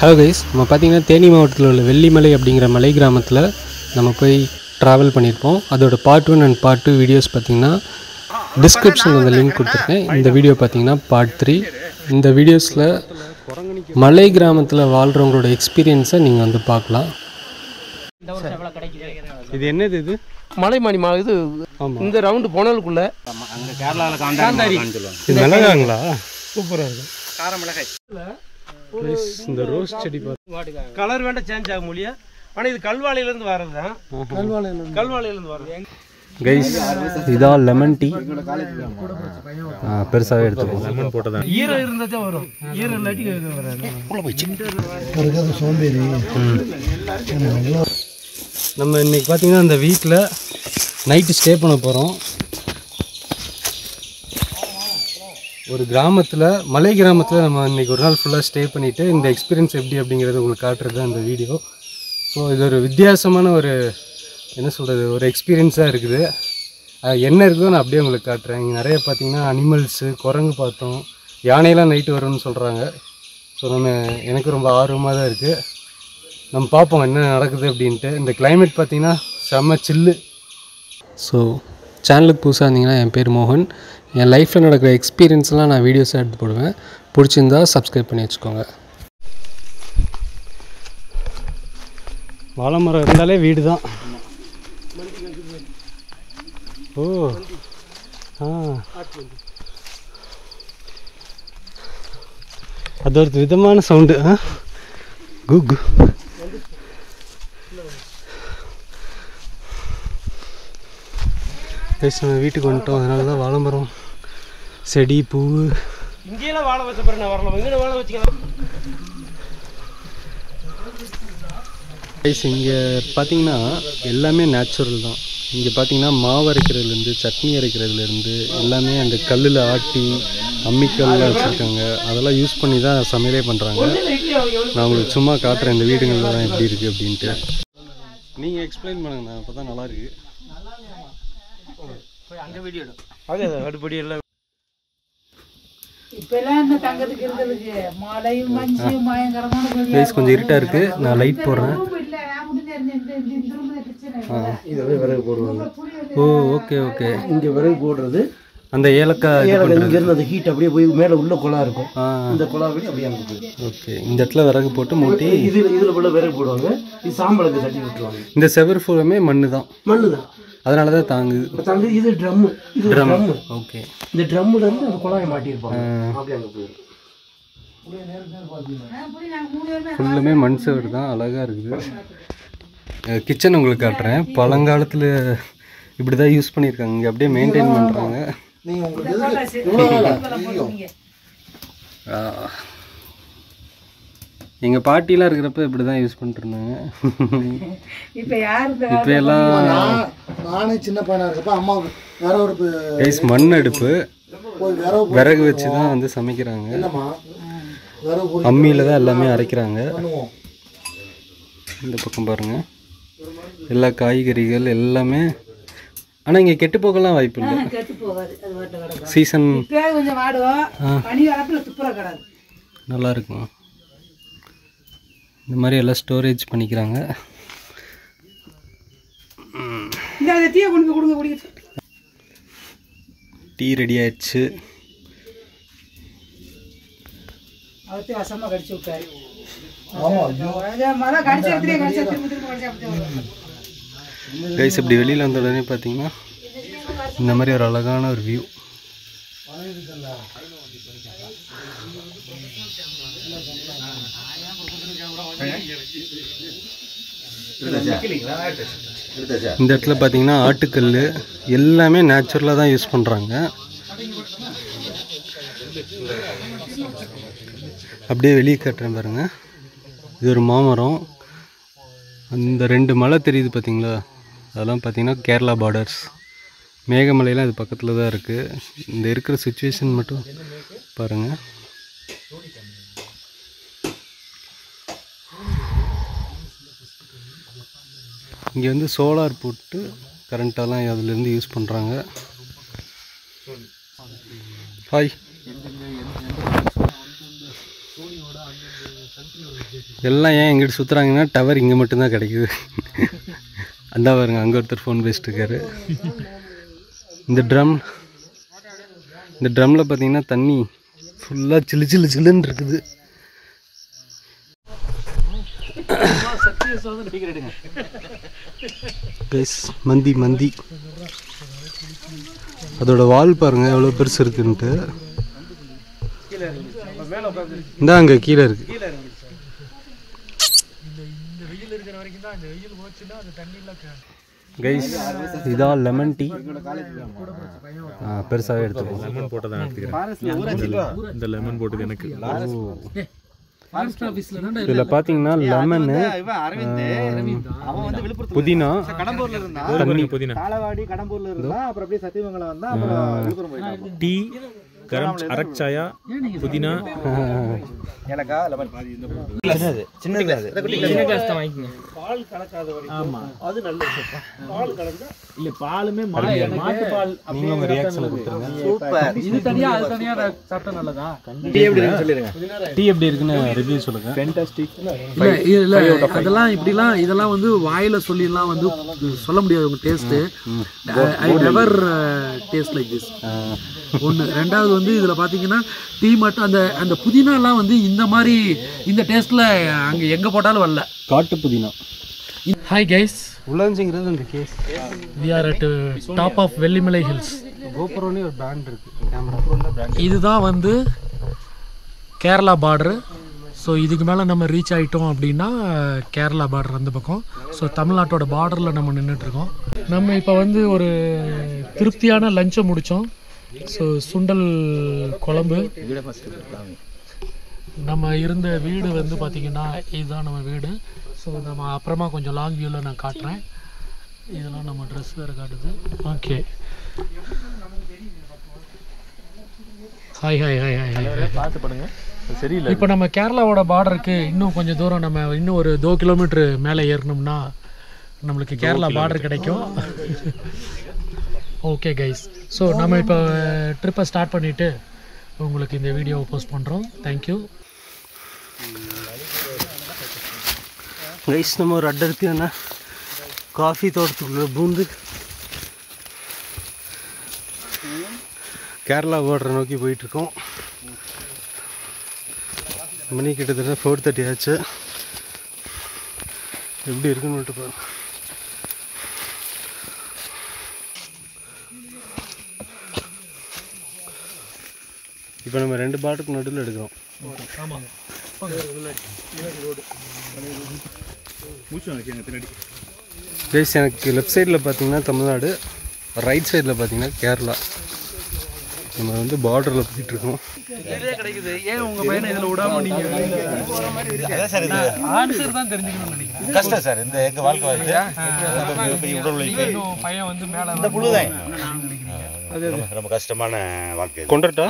Hello guys, நம்ம பார்த்திங்கன்னா தேனி மாவட்டத்தில் உள்ள வெள்ளிமலை அப்படிங்கிற மலை கிராமத்தில் நம்ம போய் ட்ராவல் பண்ணியிருப்போம். அதோட பார்ட் 1 அண்ட் பார்ட் 2 வீடியோஸ் பார்த்திங்கன்னா டிஸ்கிரிப்ஷனில் அந்த லிங்க் கொடுத்துருக்கேன். இந்த வீடியோ பார்த்திங்கன்னா பார்ட் 3. இந்த வீடியோஸில் மலை கிராமத்தில் வாழ்கிறவங்களோட எக்ஸ்பீரியன்ஸை நீங்கள் வந்து பார்க்கலாம். இது என்னது? இது மலைமானி இது இந்த ரவுண்டு போனதுக்குள்ள அங்கே கேரளாவில் காந்தாரி இது மிளகாங்களா? சூப்பராக இருக்கும். கார மிளகாய். இந்த ரோஸ் செடி கலர் வேண்டாம் சேஞ்ச் ஆகும் மொழியா. ஆனால் இது கல்வாழையிலேருந்து வர்றது தான். கல்வாழையிலேருந்து வர்றது கைஸ். இதான் லெமன் டீ. பெருசாகவே எடுத்துக்கோங்க. லெமன் போட்டதான் ஈரம் இருந்தால் வரும். ஈரம் இல்லாட்டி வராது. சோம்பேறி. நம்ம இன்னைக்கு பார்த்தீங்கன்னா அந்த வீட்டில் நைட்டு ஸ்டே பண்ண போகிறோம். ஒரு கிராமத்தில், மலை கிராமத்தில் நம்ம இன்றைக்கி ஒரு நாள் ஃபுல்லாக ஸ்டே பண்ணிவிட்டு இந்த எக்ஸ்பீரியன்ஸ் எப்படி அப்படிங்கிறத உங்களுக்கு காட்டுறது தான் இந்த வீடியோ. ஸோ இது ஒரு வித்தியாசமான ஒரு என்ன சொல்கிறது, ஒரு எக்ஸ்பீரியன்ஸாக இருக்குது. என்ன இருக்குதோ நான் அப்படியே உங்களுக்கு காட்டுறேன். இங்கே நிறைய பார்த்திங்கன்னா அனிமல்ஸு, குரங்கு பார்த்தோம், யானையெல்லாம் நைட்டு வரும்னு சொல்கிறாங்க. ஸோ எனக்கு ரொம்ப ஆர்வமாக தான் இருக்குது. நம்ம பார்ப்போம் என்ன நடக்குது அப்படின்ட்டு. இந்த கிளைமேட் பார்த்திங்கன்னா செம்ம சில்லு. ஸோ சேனலுக்கு புதுசாக இருந்தீங்கன்னா, என் பேர் மோகன். என் லைஃப்பில் நடக்கிற எக்ஸ்பீரியன்ஸ்லாம் நான் வீடியோஸாக எடுத்து போடுவேன். பிடிச்சிருந்தா சப்ஸ்கிரைப் பண்ணி வச்சுக்கோங்க. வாழை மரம் இருந்தாலே வீடு தான். ஓ அது ஒரு விதமான சவுண்டு. குக் நம்ம வீட்டுக்கு வந்துட்டோம். அதனால தான் வாழை மரம், செடி, பூ. இங்கேயெல்லாம் வாழை வச்ச பிறகு நான் வரலாம். இங்கே வாழை வச்சுக்கலாம். இங்கே பார்த்தீங்கன்னா எல்லாமே நேச்சுரல் தான். இங்கே பார்த்தீங்கன்னா மாவு அரைக்கிறதுலேருந்து, சட்னி அரைக்கிறதுலேருந்து எல்லாமே அந்த கல்லில் ஆட்டி அம்மிக்கல்லாம் வச்சுருக்காங்க. அதெல்லாம் யூஸ் பண்ணி தான் சமையலே பண்ணுறாங்க. நான் உங்களுக்கு சும்மா காட்டுறேன் இந்த வீடுங்கள்லாம் எப்படி இருக்குது அப்படின்ட்டு. நீங்கள் எக்ஸ்பிளைன் பண்ணுங்கண்ணா, அப்போ தான் நல்லாயிருக்கு. அங்கே வீடியோ அதே அடுப்படி எல்லாம் கொஞ்சம் இருட்டாக இருக்குது. நான் லைட் போடுறேன். விறகு போடுவாங்க. ஓ ஓகே ஓகே. இங்கே விறகு போடுறது அந்த ஏலக்காய் இங்கேருந்து அந்த ஹீட் அப்படியே போய் மேலே உள்ள குழா இருக்கும். இந்த குழா வழி அப்படியே அங்கே போய் ஓகே. இந்த இடத்துல விறகு போட்டு மூட்டி இதில் உள்ள விறகு போடுவாங்க. இது சாம்பலுக்கு தட்டி விட்டுருவாங்க. இந்த செவர் ஃபுல்லாமே மண்ணு தான். மண்ணு தான். அதனால தான் தாங்குது. இது ட்ரம்மு. இது ட்ரம்மு. ஓகே. இந்த ட்ரம்முல இருந்து அந்த குழாயை மாட்டியிருப்பாங்க. அப்படியே அங்கே போயிடும். ஃபுல்லுமே மண் செவர் தான். அழகாக இருக்குது. கிச்சன் உங்களுக்கு காட்டுறேன். பழங்காலத்தில் இப்படி தான் யூஸ் பண்ணியிருக்காங்க. இங்கே அப்படியே மெயின்டைன் பண்ணுறாங்க. எங்கள் பாட்டிலாம் இருக்கிறப்ப இப்படி தான் யூஸ் பண்ணிட்டுருந்தாங்க. இப்போ எல்லாம் நானே சின்ன பையனாக இருக்கப்ப அம்மாவுக்கு வேற ஒரு மண் அடுப்பு, விறகு வச்சு தான் வந்து சமைக்கிறாங்க. அம்மியில் தான் எல்லாமே அரைக்கிறாங்க. இந்த பக்கம் பாருங்கள், எல்லா காய்கறிகள் எல்லாமே. ஆனால் இங்கே கெட்டு போகலாம் வாய்ப்பு இல்லை. சீசன் நல்லா இருக்கும். இந்த மாதிரி எல்லாம் ஸ்டோரேஜ் பண்ணிக்கிறாங்க. டீ ரெடி ஆயிடுச்சு. கைஸ், இப்படி வெளியில் வந்த உடனே பார்த்தீங்கன்னா இந்த மாதிரி ஒரு அழகான ஒரு வியூ. இந்த இடத்துல பார்த்தீங்கன்னா ஆட்டுக்கல் எல்லாமே நேச்சுரலாக தான் யூஸ் பண்ணுறாங்க. அப்படியே வெளியே காட்டுறேன் பாருங்கள். இது ஒரு மாமரம். அந்த 2 மலை தெரியுது பார்த்தீங்களா, அதெல்லாம் பார்த்தீங்கன்னா கேரளா பார்டர்ஸ். மேகமலையெல்லாம் இது பக்கத்தில் தான் இருக்குது. இந்த இருக்கிற சுச்சுவேஷன் மட்டும் பாருங்கள். இங்கே வந்து சோலார் போட்டு கரண்ட்டெல்லாம் அதுலேருந்து யூஸ் பண்ணுறாங்க. ஹாய். எல்லாம் ஏன் எங்கிட்ட சுற்றுறாங்கன்னா டவர் இங்கே மட்டும்தான் கிடைக்குது. அந்த பாருங்க அங்கே ஒருத்தர் ஃபோன் பேசிட்டு இருக்காரு. இந்த ட்ரம்மில் பார்த்தீங்கன்னா தண்ணி ஃபுல்லாக சில்லுன்னு இருக்குது. மந்தி அதோட வால் பாருங்க எவ்வளோ பெருசு இருக்குன்ட்டு. இந்த அங்கே கீழே இருக்கு. கைஸ் இதான் லெமன் டீ. பெருசாகவே எடுத்துக்கோங்க. லெமன் போட்டு தான் எடுத்துக்கிறேன். இந்த லெமன் போட்டது எனக்கு. இதில் பார்த்தீங்கன்னா லெமனு, புதினா, டீ, கரம் அரச்சாயா, புதினா, சின்ன கிளாஸ் தான் வாங்கிக்கோங்க. பால் கலக்காத வரைக்கும் அது நல்லது. பால் கலந்தா இல்ல பாலுமே மாட்டு பால். நீங்க உங்க ரியாக்ஷன் கொடுத்துருங்க. சூப்பர். இது தனியா அது தனியா சாப்பிட்டா நல்லதா? டீ எப்படி இருக்குன்னு சொல்லிருங்க. டீ எப்படி இருக்குன்னு ரிவ்யூ சொல்லுங்க. ஃபேண்டாஸ்டிக். இல்ல அதெல்லாம் இப்படிலாம் இதெல்லாம் வந்து வாயில சொல்லிலாம் வந்து சொல்ல முடியாது உங்க taste. I never taste like this. ஒன்று. ரெண்டாவது வந்து இதில் பார்த்தீங்கன்னா டீ மட்டும் அந்த புதினாலாம் வந்து இந்த மாதிரி இந்த டேஸ்ட்டில் அங்கே எங்கே போட்டாலும் வரல. காட்டு புதினா. ஹாய் கைஸ், உலஞ்சிங்கிறது அந்த கேஸ். We are at top of Vellimalai hills. கோபுரோனே ஒரு பிராண்ட் இருக்குது. கேமரா இதுதான் வந்து கேரளா பார்டரு. ஸோ இதுக்கு மேலே நம்ம ரீச் ஆகிட்டோம் அப்படின்னா கேரளா பார்டர் அந்த பக்கம். ஸோ தமிழ்நாட்டோட பார்டரில் நம்ம நின்றுட்டுருக்கோம். நம்ம இப்போ வந்து ஒரு திருப்தியான லஞ்சை முடித்தோம். ஸோ சுண்டல் குழம்பு. நம்ம இருந்த வீடு வந்து பார்த்திங்கன்னா இதுதான் நம்ம வீடு. ஸோ நம்ம அப்புறமா கொஞ்சம் லாங் வியூவில் நான் காட்டுறேன். இதெல்லாம் நம்ம ட்ரெஸ் வேறு காட்டுது. Okay, hi hi hi hi hi பார்த்து பண்ணுங்க. சரியில்லை. இப்போ நம்ம கேரளாவோட பார்டருக்கு இன்னும் கொஞ்சம் தூரம், நம்ம இன்னும் ஒரு 2 கிலோமீட்டர் மேலே ஏறணும்னா நம்மளுக்கு கேரளா பார்டர் கிடைக்கும். ஓகே கைஸ், ஸோ நம்ம இப்போ ட்ரிப்பை ஸ்டார்ட் பண்ணிவிட்டு உங்களுக்கு இந்த வீடியோவை போஸ்ட் பண்ணுறோம். Thank you guys. நம்ம ஒரு அடர்த்தியான காஃபி தோட்டத்துக்குள்ளே பூந்து கேரளா பார்டரை நோக்கி போயிட்டுருக்கோம். மணி கிட்டத்தட்ட 4:30 ஆச்சு. எப்படி இருக்குன்னு மட்டும் பாருங்க. இப்போ நம்ம 2 பார்டருக்கு நடுவில் எடுக்கிறோம். கைஸ், எனக்கு லெஃப்ட் சைடில் பார்த்தீங்கன்னா தமிழ்நாடு, ரைட் சைடில் பார்த்தீங்கன்னா கேரளா. நம்ம வந்து பார்டரில் போயிட்டுருக்கோம். கிடைக்குது. ஏன் உங்கள் பையனை இதில் விடாம நீங்கள் ஆன்சர் தான் தெரிஞ்சுக்கணும்னு நினைக்கிறேன். கஷ்டம் சார் இந்த எங்கள் வாழ்க்கை வந்து பையன் வந்து மேலே இந்த புழுதான் ரொம்ப கஷ்டமான வாழ்க்கை. கொண்டுட்டா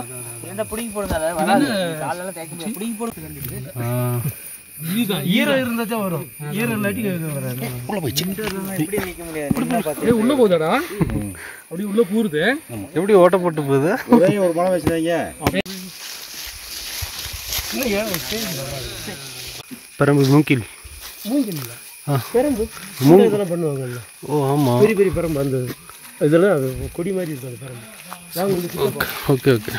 ஈரம் இருந்தாச்சும் வரும். ஈரம் இல்லாட்டி வராது. உள்ள போகுதாடா? அப்படி உள்ள பூருது. எப்படி ஓட்ட போட்டு போகுது? ஒரு பழம் வச்சுருவாங்க. பரம்பு மூங்கில். பெரம்பு இதெல்லாம் பண்ணுவாங்கல்ல. ஓ ஆமாம், பெரிய பெரிய பெரம்பு அந்த இதெல்லாம் கொடி மாதிரி இருக்கும் பெரம்பு. Okay okay.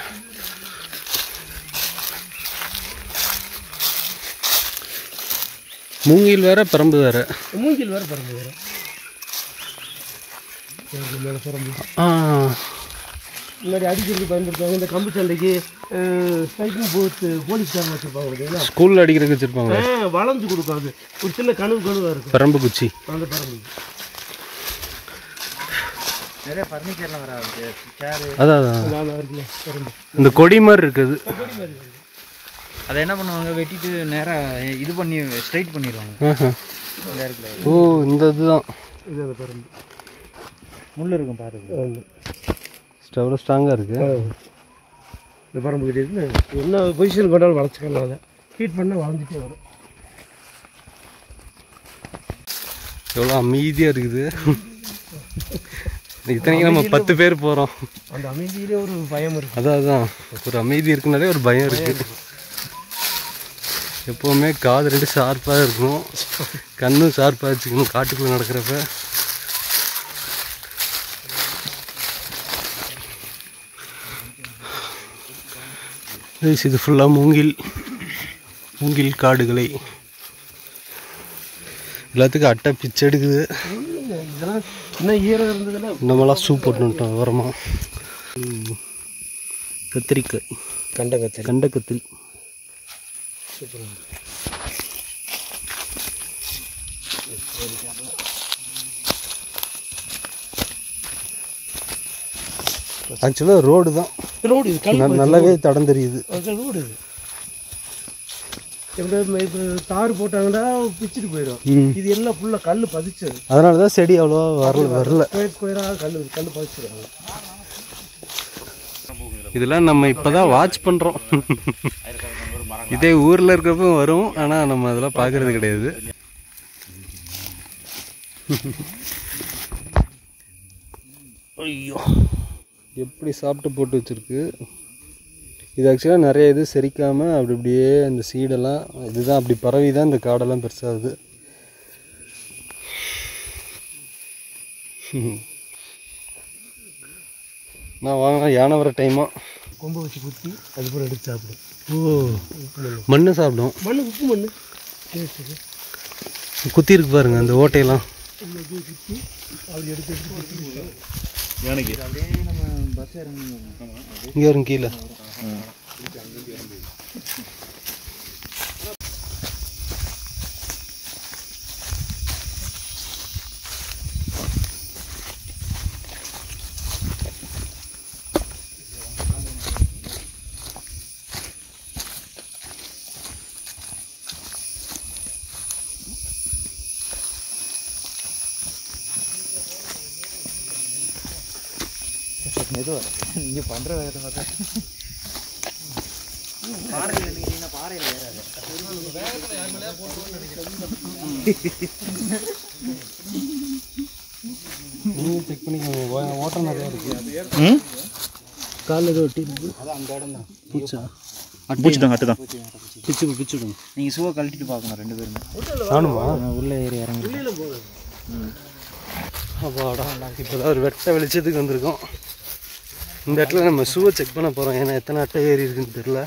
மூங்கில் வேற பரம்பு வேற. மூங்கில் வேறு பெரம்பு வேறு. மேலே பெரம்பு முன்னாடி அடிக்கிறதுக்கு பயன்படுத்துவாங்க. இந்த கம்பு சண்டைக்கு சைக்கிள் போலீஸ்காரங்க வச்சுருப்பாங்க பார்த்தீங்களா? ஸ்கூலில் அடிக்கிறதுக்கு வச்சுருப்பாங்க. வளைஞ்சு கொடுக்கும். அது ஒரு சின்ன கனவாக இருக்கும் பரம்பு குச்சி. அந்த பெரம்பு. நிறைய ஃபர்னிச்சர்லாம் வராது. அதான் இருக்குல்ல பெரம்பு. இந்த கொடி மாதிரி இருக்குது. அதை என்ன பண்ணுவாங்க, வெட்டிட்டு நேராக இது பண்ணி ஸ்ட்ரைட் பண்ணிடுவாங்க. ஓ இந்த இதுதான் இது அந்த பெரம்பு. முள் இருக்கும் பாருங்க. எவ்வளோ ஸ்ட்ராங்காக இருக்குது இந்த பரம்பு கிட்டே என்ன பொசிஷன் கொண்டாலும் வளைச்சிக்கலாம். அதை ஹீட் பண்ணால் வளைஞ்சிட்டே வரும். எவ்வளோ அமைதியாக இருக்குது. இத்தனைக்கு நம்ம 10 பேர் போகிறோம். அந்த அமைதியிலே ஒரு பயம் இருக்குது. அதான் ஒரு அமைதி இருக்குனாலே ஒரு பயம் இருக்குது. எப்போவுமே காது ரெண்டு ஷார்ப்பாக இருக்கணும், கண்ணும் ஷார்ப்பாக வச்சுக்கணும் காட்டுக்குள்ளே நடக்கிறப்ப. இது ஃபுல்லாக மூங்கில் காடுகளை எல்லாத்துக்கும் அட்டை பிச்சை எடுக்குது. இதெல்லாம் இன்னும் ஈரம் இருந்ததுன்னா நம்மளாம் சூப் போட்டுட்டோம் வரமா. கத்திரிக்காய், கண்டக்கத்திரி ஆக்சுவலாக ரோடு தான், நல்லாவே தடம் தெரியுது. ரோடு இப்போ தார் போட்டாங்கன்னா பிச்சுட்டு போயிடும். இது எல்லாம் ஃபுல்லாக கல் பதிச்சது, அதனால தான் செடி அவ்வளோவா வரல. ஸ்கொயராக கல் பதிச்சிருக்காங்க. இதெல்லாம் நம்ம இப்போ தான் வாட்ச் பண்ணுறோம். இதே ஊரில் இருக்கிறப்ப வரும், ஆனால் நம்ம அதெல்லாம் பார்க்குறது கிடையாது. ஐயோ, எப்படி சாப்பிட்டு போட்டு வச்சுருக்கு. இது ஆக்சுவலாக நிறைய இது செரிக்காமல் அப்படி இப்படியே அந்த சீடெல்லாம் இதுதான் அப்படி பரவி தான் இந்த காடெல்லாம் பெருசாகுது. நான் வாங்க யானை வர டைமாக கொம்பை வச்சு குத்தி அதுக்கப்புறம் எடுத்து சாப்பிடும். மண்ணு சாப்பிடும். மண் உப்பு மண் குத்தி இருக்கு பாருங்க அந்த ஓட்டையெல்லாம். குத்தி அப்படி எடுத்து இங்கே வரும் கீழே. இங்கே பண்ணுற வேலை பார்த்தா பாறையில் நிற்கிறீங்கன்னா பாறையில் ஏறாது. நீங்கள் செக் பண்ணிக்கோங்க, ஓட்டம் நிறையா இருக்குது. காலில் ஏதோ ஒட்டி அதான் அந்த இடம் தான் பூச்சா பூச்சிட்டாங்க அட்டு தான் பிச்சுடும். நீங்கள் ஷூவை கழட்டிட்டு பார்க்கணும் 2 பேருமே. நானுமா உள்ளே ஏறி இறங்கி அப்பாடா, இப்போ தான் ஒரு வெட்ட வெளிச்சத்துக்கு வந்திருக்கோம். இந்த இடத்துல நம்ம ஷூவை செக் பண்ண போகிறோம், ஏன்னா எத்தனை அட்டை ஏறி இருக்குன்னு தெரியல.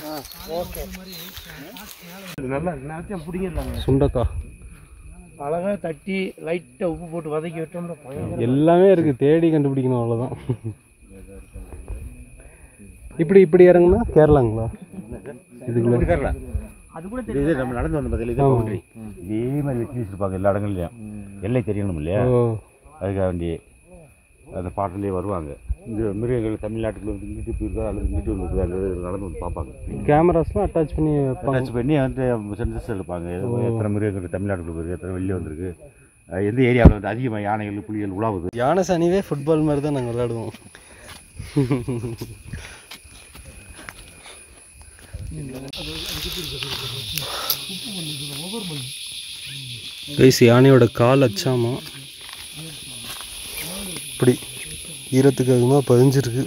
நல்லா நேரத்தையும் பிடிங்கிடலாங்க. சுண்டக்காய் அழகாக தட்டி லைட்டாக உப்பு போட்டு வதக்கி விட்டோம்னா பயங்கர எல்லாமே இருக்குது, தேடி கண்டுபிடிக்கணும் அவ்வளோதான். இப்படி இறங்குனா கேரளாங்களா? இதுக்குள்ள அது கூட இது நம்ம நடந்து வந்த பதில் இதே பவுண்டரி இதே மாதிரி வச்சு வச்சுருப்பாங்க எல்லா இடங்கள்லையும். எல்லை தெரியணும் இல்லையா, அதுக்காக வேண்டி அந்த பாட்டிலே வருவாங்க. இந்த மிருகங்கள் தமிழ்நாட்டுக்குள்ள வந்து இங்கிட்டு போயிருக்கா அல்லது இங்கிட்டு வந்து நடந்து வந்து பார்ப்பாங்க. கேமராஸ்லாம் அட்டாச் பண்ணி அட்டாச் பண்ணி வந்து சென்சஸ் எடுப்பாங்க. எத்தனை மிருகங்கள் தமிழ்நாட்டுக்குள்ள போயிருக்கு, எத்தனை வெளியே வந்திருக்கு, எந்த ஏரியாவில் வந்து அதிகமாக யானைகள் புலிகள் உலாவுது. யானை சனிவே ஃபுட்பால் மாதிரி தான் நாங்கள் விளையாடுவோம். யானையோட கால் அச்சாமா இப்படி ஈரத்துக்கு அதிகமாக பதிஞ்சிருக்கு.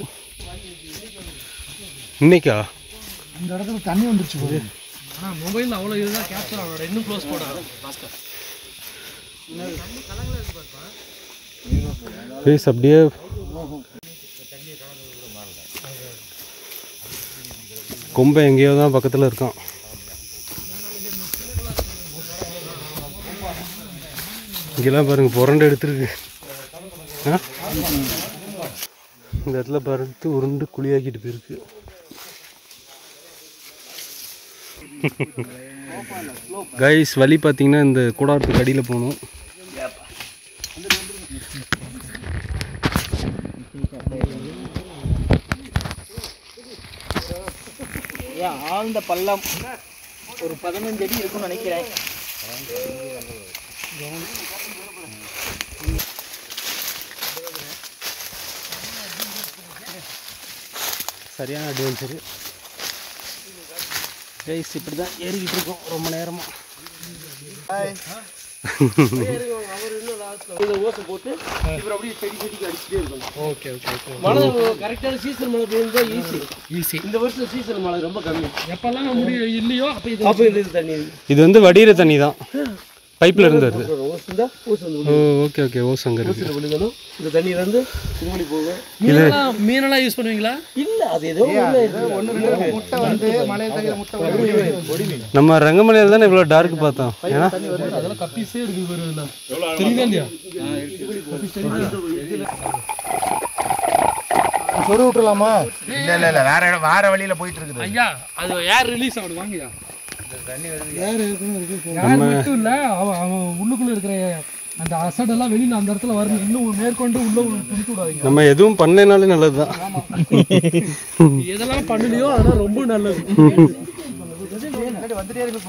இன்னைக்கா இந்த இடத்துல தண்ணி வந்துருச்சு போது. ஆனால் மொபைலில் அவ்வளோ இதுதான் கேப்சர் ஆகணும். இன்னும் க்ளோஸ் போடாது. ஃபேஸ் அப்படியே கொம்பை எங்கேயோ தான் பக்கத்தில் இருக்கான். இங்கெல்லாம் பாருங்கள் புரண்டு எடுத்துருக்கு. இந்த இடத்துல பருத்து உருண்டு குழியாக்கிட்டு போயிருக்கு. கைஸ் வழி பார்த்தீங்கன்னா இந்த கூடாரத்துக்கு அடியில் போகணும். ஆழ்ந்த பள்ளம் ஒரு 15 அடி இருக்கும்னு நினைக்கிறேன். சரியான அட்வென்ச்சரு கைஸ். இப்படி தான் ஏறிக்கிட்டு இருக்கோம் ரொம்ப நேரமாக. ஓசை போட்டு இவர் அப்படியே செடிக்கு அடிச்சுட்டே இருக்கணும். Okay okay okay. மழை கரெக்டான சீசன் மழை பெய்யுறதா ஈஸி. இந்த வருஷம் சீசன் மழை ரொம்ப கம்மி. எப்பெல்லாம் முடியும் இல்லையோ அப்போ இது தண்ணி இது வந்து வடிகிற தண்ணி தான், பைப்பில் இருந்து வருது. ஓசு இருந்தா ஓசு வந்து ஓகே ஓகே. ஓஸ் அங்கே இருக்குது. ஓசில் விழுகணும். இந்த தண்ணியிலேருந்து திருமணி போகும். மீனெல்லாம் யூஸ் பண்ணுவீங்களா? இல்லை அது ஏதோ நம்ம ரங்கமலையில் தானே இவ்வளோ டார்க் பார்த்தோம். ஏன்னா அதெல்லாம் கப்பீஸே இருக்கு தெரியுதா இல்லையா? சொரு விட்டுலாமா? இல்லை வேற வழியில் போயிட்டு இருக்குது. ஐயா அது ஏர் ரிலீஸ் ஆகுது வாங்கயா. ஏர் மட்டும் இல்லை, அவன் உள்ளுக்குள்ள இருக்கிற அந்த அசடெல்லாம் வெளியில் அந்த இடத்துல வரணும். இன்னும் மேற்கொண்டு உள்ள குடிக்க விடாதீங்க. நம்ம எதுவும் பண்ணனாலே நல்லது தான். எதெல்லாம் பண்ணலையோ அதெல்லாம் ரொம்ப நல்லது.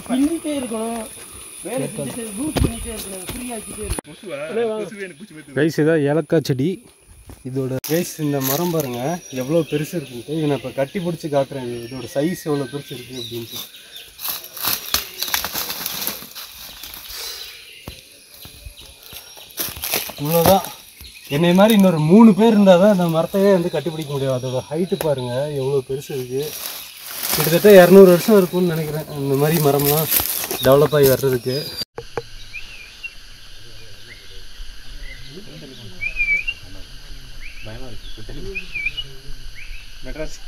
பின்னிட்டே இருக்கணும். கைஸ் இதான் ஏலக்காய் செடி. இதோட கைஸ் இந்த மரம் பாருங்க எவ்வளோ பெருசு இருக்குன்ட்டு. இதை நான் இப்போ கட்டி பிடிச்சி காட்டுறேன். இதோட சைஸ் எவ்வளோ பெருசு இருக்குது அப்படின்ட்டு. இவ்வளோதான். என்னை மாதிரி இன்னொரு 3 பேர் இருந்தால் தான் அந்த மரத்தையே வந்து கட்டிப்பிடிக்க முடியும். அதோட ஹைட்டு பாருங்கள் எவ்வளோ பெருசு இருக்குது. கிட்டத்தட்ட 200 வருஷம் இருக்கும்னு நினைக்கிறேன் இந்த மாதிரி மரம்லாம் டெவலப் ஆகி வர்றதுக்கு. மெட்ராஸ்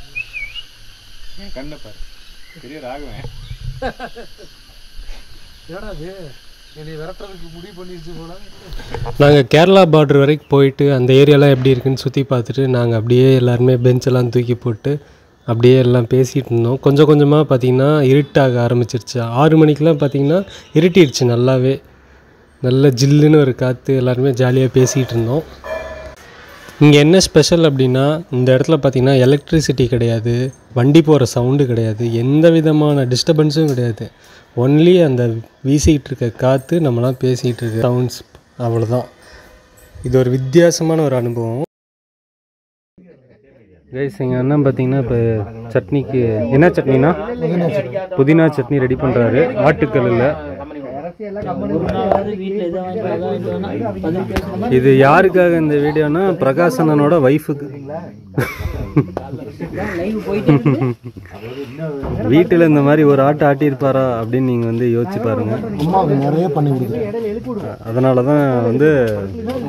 கண்ணை பாரு, பெரிய ராகுவேன். நாங்கள் கேரளா பார்டர் வரைக்கும் போயிட்டு அந்த ஏரியாலாம் எப்படி இருக்குன்னு சுற்றி பார்த்துட்டு நாங்கள் அப்படியே எல்லாருமே பெஞ்செல்லாம் தூக்கி போட்டு அப்படியே எல்லாம் பேசிகிட்டு இருந்தோம். கொஞ்சம் கொஞ்சமாக பார்த்திங்கன்னா இருட்டாக ஆரம்பிச்சிருச்சு. 6 மணிக்கெலாம் பார்த்திங்கன்னா இருட்டிடுச்சு நல்லாவே. நல்ல ஜில்லுன்னு ஒரு காற்று, எல்லாருமே ஜாலியாக பேசிகிட்டு இருந்தோம். இங்கே என்ன ஸ்பெஷல் அப்படின்னா இந்த இடத்துல பார்த்திங்கன்னா எலக்ட்ரிசிட்டி கிடையாது, வண்டி போகிற சவுண்டு கிடையாது, எந்த விதமான டிஸ்டர்பன்ஸும் கிடையாது. ஒன்லி அந்த வீசிக்கிட்டு இருக்க காற்று, நம்மளாம் பேசிக்கிட்டு இருக்க சவுண்ட்ஸ், அவ்வளோதான். இது ஒரு வித்தியாசமான ஒரு அனுபவம். கைஸ் எங்கள் அண்ணன் பார்த்தீங்கன்னா இப்போ சட்னிக்கு என்ன சட்னினா புதினா சட்னி ரெடி பண்ணுறாரு ஆட்டுக்கல்லில். இது யாருக்காக இந்த வீடியோனா பிரகாஷ் அண்ணனோட ஒய்ஃபுக்கு. வீட்டில் இந்த மாதிரி ஒரு ஆட்டை ஆட்டியிருப்பாரா அப்படின்னு நீங்கள் வந்து யோசிச்சு பாருங்கள். அம்மாவுக்கு நிறைய பண்ணி கொடுத்து, அதனால தான் வந்து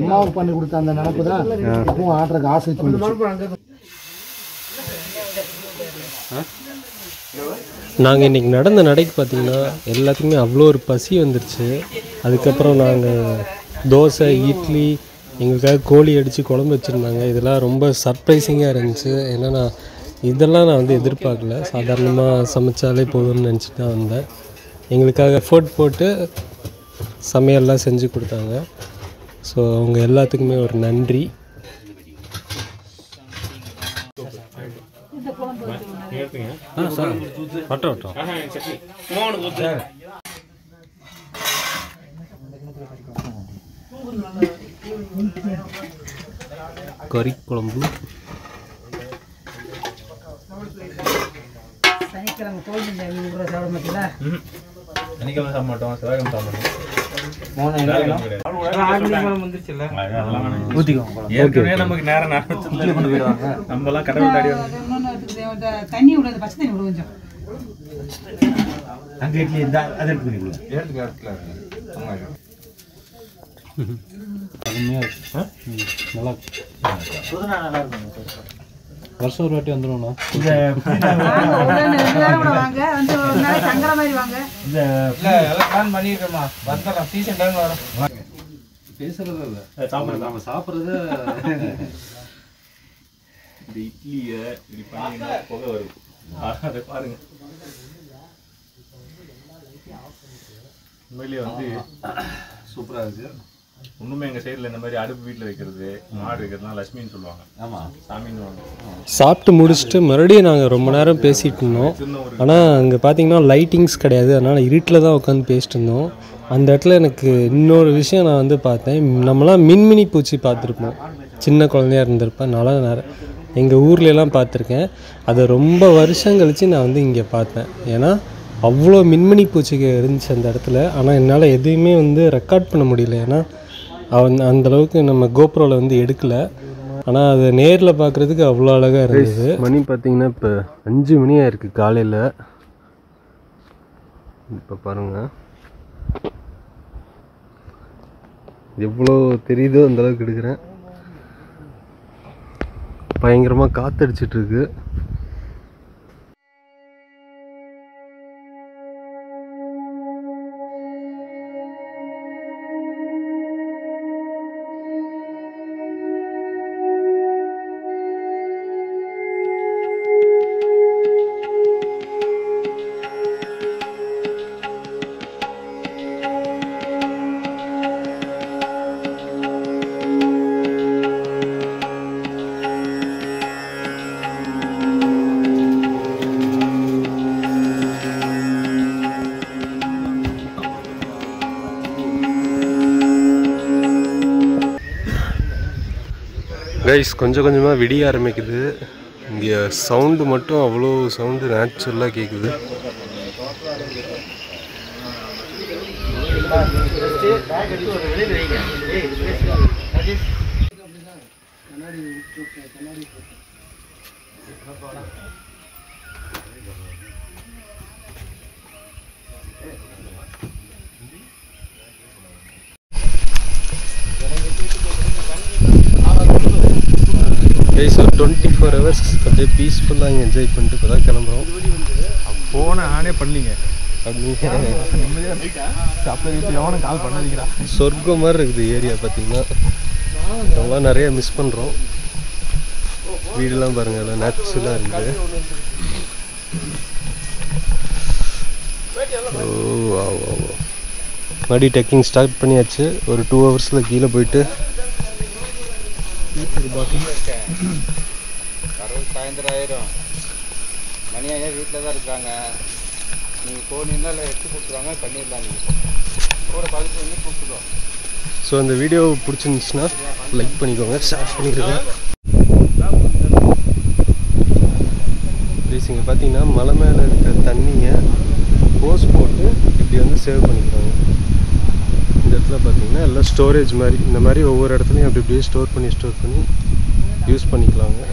அம்மாவுக்கு பண்ணி கொடுத்த அந்த நினப்பு தான் இப்பவும் ஆட்டுறதுக்கு ஆசை தோணுச்சு. நாங்கள் இன்றைக்கி நடந்த நடைக்கு பார்த்திங்கன்னா எல்லாத்துக்குமே அவ்வளோ ஒரு பசி வந்துருச்சு. அதுக்கப்புறம் நாங்கள் தோசை, இட்லி, எங்களுக்காக கோழி அடித்து குழம்பு வச்சுருந்தாங்க. இதெல்லாம் ரொம்ப சர்ப்ரைசிங்காக இருந்துச்சு. ஏன்னா இதெல்லாம் நான் வந்து எதிர்பார்க்கல. சாதாரணமாக சமைச்சாலே போதும்னு நினச்சிட்டு தான் வந்தேன். எங்களுக்காக எஃபோர்ட் போட்டு சமையல்லாம் செஞ்சு கொடுத்தாங்க. ஸோ அவங்க எல்லாத்துக்குமே ஒரு நன்றி. கறி குழம்பு, சனிக்கிழமை கோயில் சாப்பிட மாட்டீங்களா? சனிக்கிழமை சாப்பிட மாட்டோம், செவ்வாய்க்கிழமை சாப்பிட மாட்டோம். நமக்கு நேரம் நம்மலாம் கடவுள் தாடி தண்ணி விடுறது, பச்சை தண்ணி விடுவோம் கொஞ்சம். அங்கே இட்லி இருந்தால் அதை எடுத்துக்கிறீங்களா? நல்லா வருஷம் ஒரு வாட்டி வந்துடும்ண்ணா. வாங்க வந்து ஒரு நாள் சங்கர மாதிரி வாங்க. பேசுறது இல்லை, சாப்பிட்றது. நம்ம சாப்பிட்றது இந்த இட்லியை இப்படி பண்ணீங்கன்னா புகை வரும். அதை பாருங்க. உண்மையிலேயே வந்து சூப்பராக இருக்குது. இன்னுமே எங்கள் சைடில் இந்த மாதிரி அடுப்பு வீட்டில் வைக்கிறது, மாடு வைக்கிறதுலாம் லட்சுமின்னு சொல்லுவாங்க. ஆமாம், சாமின்னு சொல்லுவாங்க. சாப்பிட்டு முடிச்சுட்டு மறுபடியும் நாங்கள் ரொம்ப நேரம் பேசிகிட்டு இருந்தோம். ஆனால் அங்கே பார்த்தீங்கன்னா லைட்டிங்ஸ் கிடையாது, அதனால் இருட்டில் தான் உட்காந்து பேசிட்டு இருந்தோம். அந்த இடத்துல எனக்கு இன்னொரு விஷயம் நான் வந்து பார்த்தேன். நம்மளாம் மின்மினி பூச்சி பார்த்துருப்போம், சின்ன குழந்தையாக இருந்திருப்பேன். நல்லா எங்கள் ஊர்லெலாம் பார்த்துருக்கேன். அதை ரொம்ப வருஷம் கழித்து நான் வந்து இங்கே பார்த்தேன். ஏன்னா அவ்வளோ மின்மினி பூச்சிக்கு இருந்துச்சு அந்த இடத்துல. ஆனால் என்னால் எதுவுமே வந்து ரெக்கார்ட் பண்ண முடியல. ஏன்னா அந்தளவுக்கு நம்ம கோப்ரோவில் வந்து எடுக்கலை, ஆனால் அதை நேரில் பார்க்குறதுக்கு அவ்வளோ அழகாக இருந்தது. மணி பார்த்திங்கன்னா இப்போ 5 மணி ஆயிருக்கு காலையில். இப்போ பாருங்கள் எவ்வளோ தெரியுதோ அந்தளவுக்கு எடுக்கிறேன். பயங்கரமாக காற்றடிச்சிட்ருக்கு. கைஸ் கொஞ்சம் கொஞ்சமாக விடிய ஆரம்பிக்குது. இங்கே சவுண்டு மட்டும் அவ்வளோ சவுண்டு நேச்சுரலாக கேட்குது. கைஸ் ஒரு 24 hours அப்படியே பீஸ்ஃபுல்லாக இங்கே என்ஜாய் பண்ணிட்டு இப்போ தான் கிளம்புறோம். போன ஆனே பண்ணீங்க சொர்க்கம் மாதிரி இருக்குது ஏரியா பார்த்தீங்கன்னா. ரொம்ப நிறைய மிஸ் பண்ணுறோம். வீடெல்லாம் பாருங்கள், எல்லாம் நேச்சுரலாக இருக்குது. மறுபடியும் டெக்கிங் ஸ்டார்ட் பண்ணியாச்சு. ஒரு 2 hours கீழே போயிட்டு சாயந்தரம் ஆயிரும். மணியாக வீட்டில் தான் இருக்காங்க. நீங்கள் போனீங்கன்னா இல்லை எடுத்து கொடுத்துருவாங்க, பண்ணிடலாம். நீங்கள் கூட பக்கத்தில் வந்து கூப்பிட்டுக்கோ. ஸோ அந்த வீடியோ பிடிச்சிருந்துச்சுன்னா லைக் பண்ணிக்கோங்க, ஷேர் பண்ணிடுங்க. ப்ளீஸ் இங்கே பார்த்தீங்கன்னா மலை மேலே இருக்கிற தண்ணியை போஸ் போட்டு இப்படி வந்து சேவ் பண்ணிக்கிறாங்க. இந்த இடத்துல பார்த்தீங்கன்னா எல்லாம் ஸ்டோரேஜ் மாதிரி, இந்த மாதிரி ஒவ்வொரு இடத்துலையும் அப்படி இப்படியே ஸ்டோர் பண்ணி யூஸ் பண்ணிக்கலாங்க.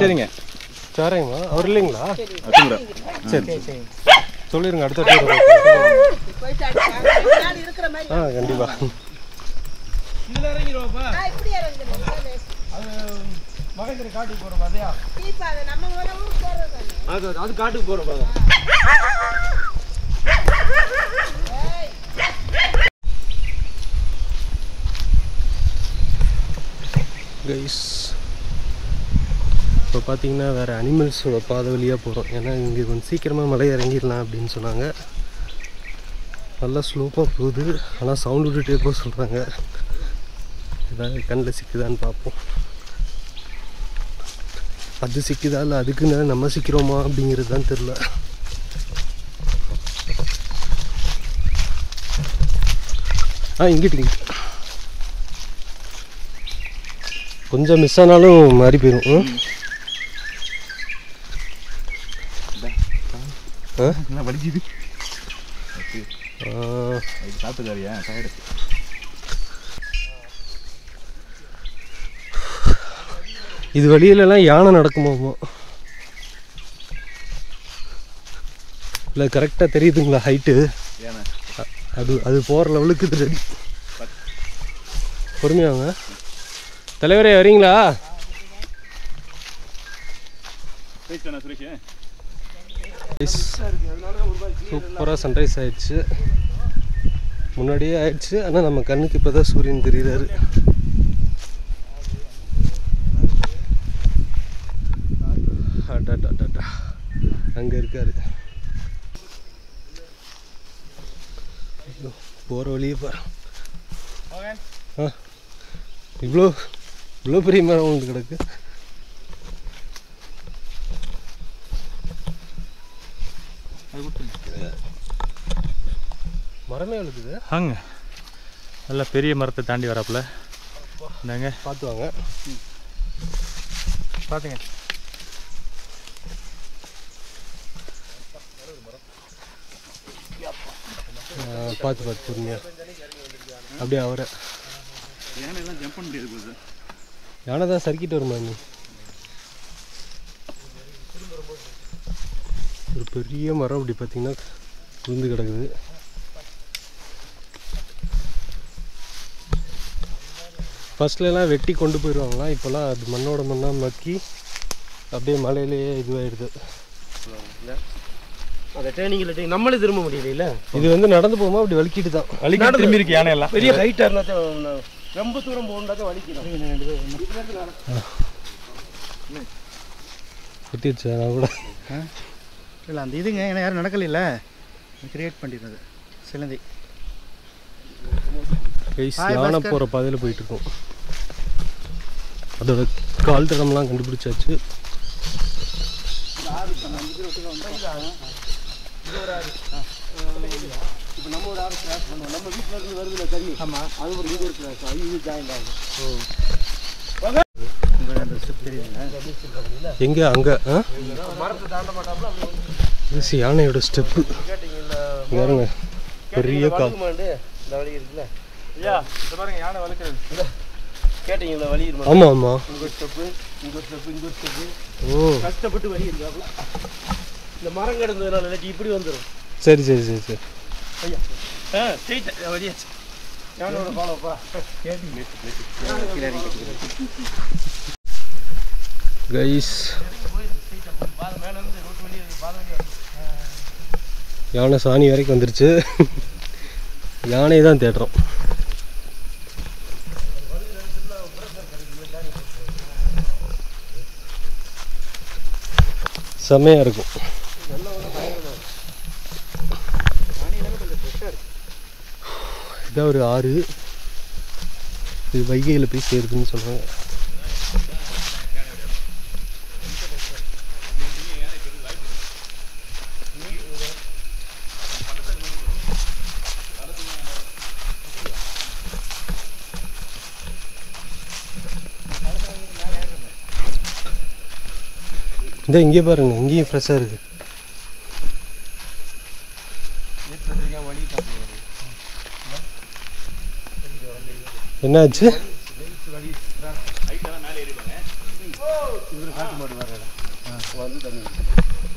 சரிங்க சரிங்கம்மா, அவர் இல்லைங்களா? சரி சொல்லிடுங்க, அடுத்த கண்டிப்பாக. அது காட்டுக்கு போகிறோம். கைஸ் இப்போ பார்த்தீங்கன்னா வேறு அனிமல்ஸோட பாதை வழியாக போகிறோம். ஏன்னா இங்கே கொஞ்சம் சீக்கிரமாக மலை இறங்கிடலாம் அப்படின்னு சொன்னாங்க. நல்லா ஸ்லோப்பாக போகுது, ஆனால் சவுண்ட் விட்டுட்டே போக சொல்கிறாங்க. ஏதாவது கண்ணில் சிக்குதான்னு பார்ப்போம். அது சிக்குதா இல்லை அதுக்குன்னு நம்ம சிக்கிறோமா அப்படிங்கிறது தான் தெரில. இங்கிட்டு கொஞ்சம் மிஸ் ஆனாலும் மாறி போயிடும். வலிக்குது. சாப்பிட்டுக்காரியா டயர்டு. இது வழியிலலாம் யானை நடக்குமோமோ இல்லை? கரெக்டாக தெரியுதுங்களா ஹைட்டு? அது போகிற லெவலுக்கு இது ரெடி. பொறுமையாங்க. தலைவரே வரீங்களா? சூப்பராக சன்ரைஸ் ஆயிடுச்சு. முன்னாடியே ஆயிடுச்சு, ஆனால் நம்ம கண்ணுக்கு இப்போ தான் சூரியன் தெரியுறாரு. அங்கே இருக்காரு. போகிற வழியே பாரு. இவ்வளோ பெரிய மரம் உங்களுக்கு கிடக்கு. மரமே விழுக்குது. வாங்க, நல்லா பெரிய மரத்தை தாண்டி வராப்புல. இந்தாங்க பார்த்து வாங்க. பார்த்துங்க. பார்த்து பார்த்து போறீங்க. அப்படியே அவரை யானையெல்லாம் ஜம்ப் பண்ண முடியாது போகுது. யானை தான் சறுக்கிட்டு வருமா நீ? ஒரு பெரிய மரம் அப்படி பார்த்தீங்கன்னா விழுந்து கிடக்குது. ஃபர்ஸ்ட்லாம் வெட்டி கொண்டு போயிடுவாங்களாம். இப்போல்லாம் அது மண்ணோட மண்ணாக மக்கி அப்படியே மலையிலேயே இதுவாகிடுது. அந்த ட்ரைனிங்கில் நம்மளே திரும்ப முடியல. இது வந்து நடந்து போகும்போது அப்படி வலிக்கிட்டு தான் வலிக்கிட்டு திரும்பி இருக்கு யானை எல்லாம். பெரிய ஹைட்டாக இருந்தால் ரொம்ப தூரம் போகணுன்னாக்க வலிக்கணும். வெட்டிடுச்சு நான் கூட. இல்லை அந்த இதுங்க ஏன்னா யாரும் நடக்கல கிரியேட் பண்ணிடுறது சிலந்தி. யானை போகிற பாதையில் போயிட்டுருக்கோம். அதோட கால் தடம்லாம் கண்டுபிடிச்சாச்சு. இப்போ நம்ம ஒரு ஆறு கிராஸ் பண்ணுவோம். நம்ம வீட்டில் இருந்து வருதுல தண்ணி. ஆமாம், அது ஒரு இது கிராஸ் ஆகி இது ஜாயிண்ட் ஆகும். எங்கே அங்கே மரத்தை தாண்ட மாட்டாப்புல. இது யானையோட ஸ்டெப்பு பாருங்க. பெரிய கால் இந்த வழி இருக்குல்ல. ஐயா இதை பாருங்க, யானை வலிக்கிறது. கேட்டீங்களா வழி இருக்கு? ஆமாம் ஆமாம். இங்கே ஒரு ஸ்டெப்பு, இங்கே ஒரு ஸ்டெப்பு, இங்கே ஒரு ஸ்டெப்பு. ஓ, கஷ்டப்பட்டு வழி இருக்காப்புல. இந்த மரம் கிடந்ததுனால இல்லாட்டி இப்படி வந்துடும். சரி சரி சரி சரி. ஐயா ஸ்ட்ரெயிட்டாக வழியாச்சு. யானோட ஃபாலோப்பா கைஸ், யானை சாணி வரைக்கும் வந்துருச்சு. யானையை தான் தேடுறோம். செம்மையாக இருக்கும். இதான் ஒரு ஆறு. இது வைகையில் போய் சேருதுன்னு சொல்கிறாங்க. இந்த இங்கே பாருங்க, இங்கேயும் ஃப்ரெஷ்ஷாக இருக்கு. என்னாச்சு?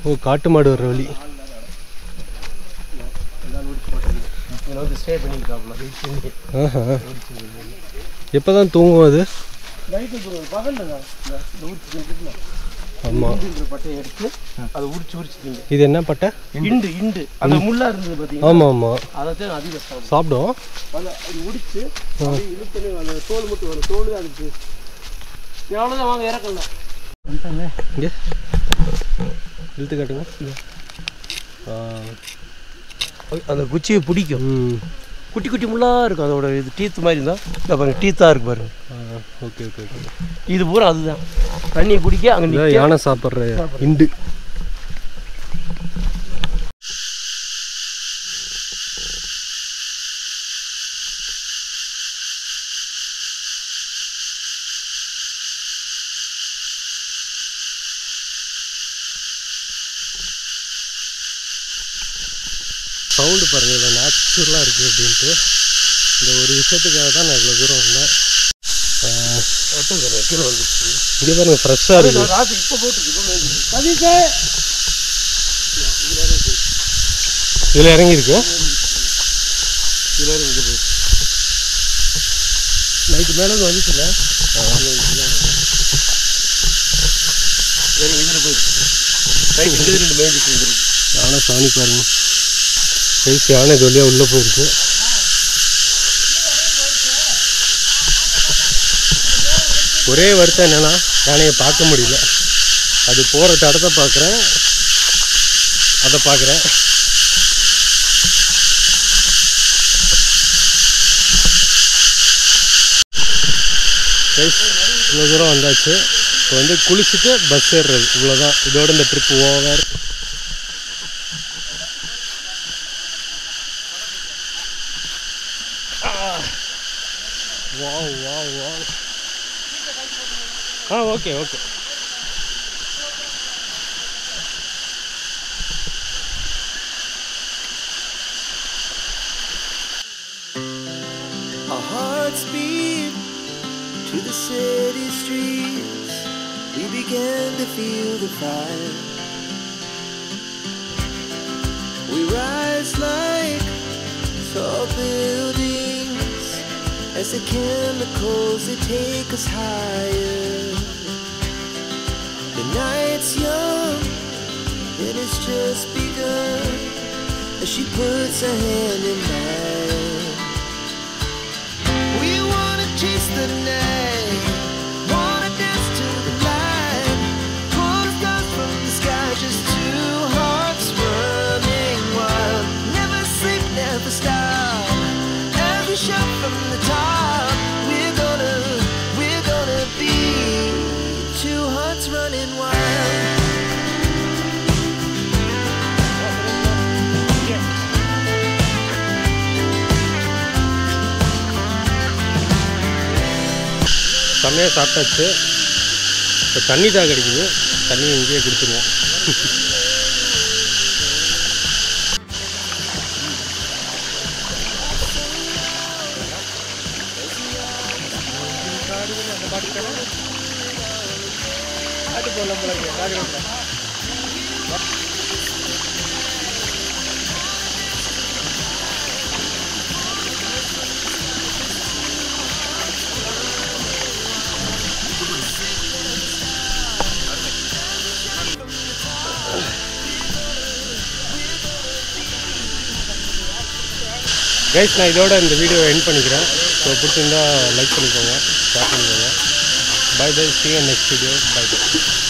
ஓ, காட்டு மாடு வர்ற வழி. ஆஹா, எப்போ தான் தூங்கும் அது? ஆமாம். இது என்ன பட்டை? இண்டு இண்டு அந்த முள்ளா இருந்தது பார்த்தீங்கன்னா. ஆமாம் ஆமாம், அதைத்தான் அதிகம் சாப்பிடும். அது முடிச்சு இழுத்து அந்த தோல் மட்டும் வரும். தோல் தான் அதுக்கு எவ்வளோதான். வாங்க இறக்கலாம். இங்கே இழுத்து காட்டுங்க. அந்த குச்சியை பிடிக்கும். குட்டி குட்டி முள்ளாக இருக்கும். அதோட இது டீத்து மாதிரி இருந்தால் இந்த பாருங்க, டீத்தாக இருக்கு பாருங்க. Okay okay okay. இது பூரா அதுதான் தண்ணியை குடிக்க அங்கே யானை சாப்பிட்ற இண்டு. சவுண்டு பாருங்கள், இதில் நேச்சுரலாக இருக்குது அப்படின்ட்டு. இந்த ஒரு விஷயத்துக்காக தான் நான் இவ்வளோ தூரம் வந்தேன். கீழே வந்துச்சு. இங்கே பாருங்கள், ஃப்ரெஷ்ஷாக இருக்குது. ராசி இப்போ போட்டுருக்கு. இதில் இறங்கியிருக்கு. நைட்டு மேலே வந்துச்சுல. இதில் போயிடுச்சு. நைட்டு 2 மேய்ஞ்சிட்டு வந்துருக்கு. யானை சாணி பாருங்க. கைஸ், யானை இது வழியாக உள்ளே போயிருக்கு. ஒரே வருத்தம் என்னென்னா யானையை பார்க்க முடியல. அது போகிற தடத்தை பார்க்குறேன், அதை பார்க்குறேன். கைஸ், இவ்வளோ தூரம் வந்தாச்சு. இப்போ வந்து குளிச்சுட்டு பஸ் ஏறுறது, இவ்வளோதான். இதோட இந்த trip over. Okay okay. Our hearts beat to the city streets. We began to feel the fire. We rise like tall buildings as the chemicals they take us higher. The night's young and it's just begun as she puts her hand in mine. We wanna chase the night, wanna dance to the light, pull the stars from the sky, just two hearts running wild. Never sleep, never stop, as we shout from the top. We're gonna be two hearts running wild. செம்மையாக சாப்பிட்டாச்சு. இப்போ தண்ணி தான் கிடைக்குது, தண்ணி இங்கேயே கொடுத்துருவோம். Guys, நான் இதோட இந்த வீடியோவை எண்ட் பண்ணிக்கிறேன். ஸோ பிடிச்சிருந்தா லைக் பண்ணிக்கோங்க, ஷேர் பண்ணிக்கோங்க. Bye bye, see you next video. Bye bye.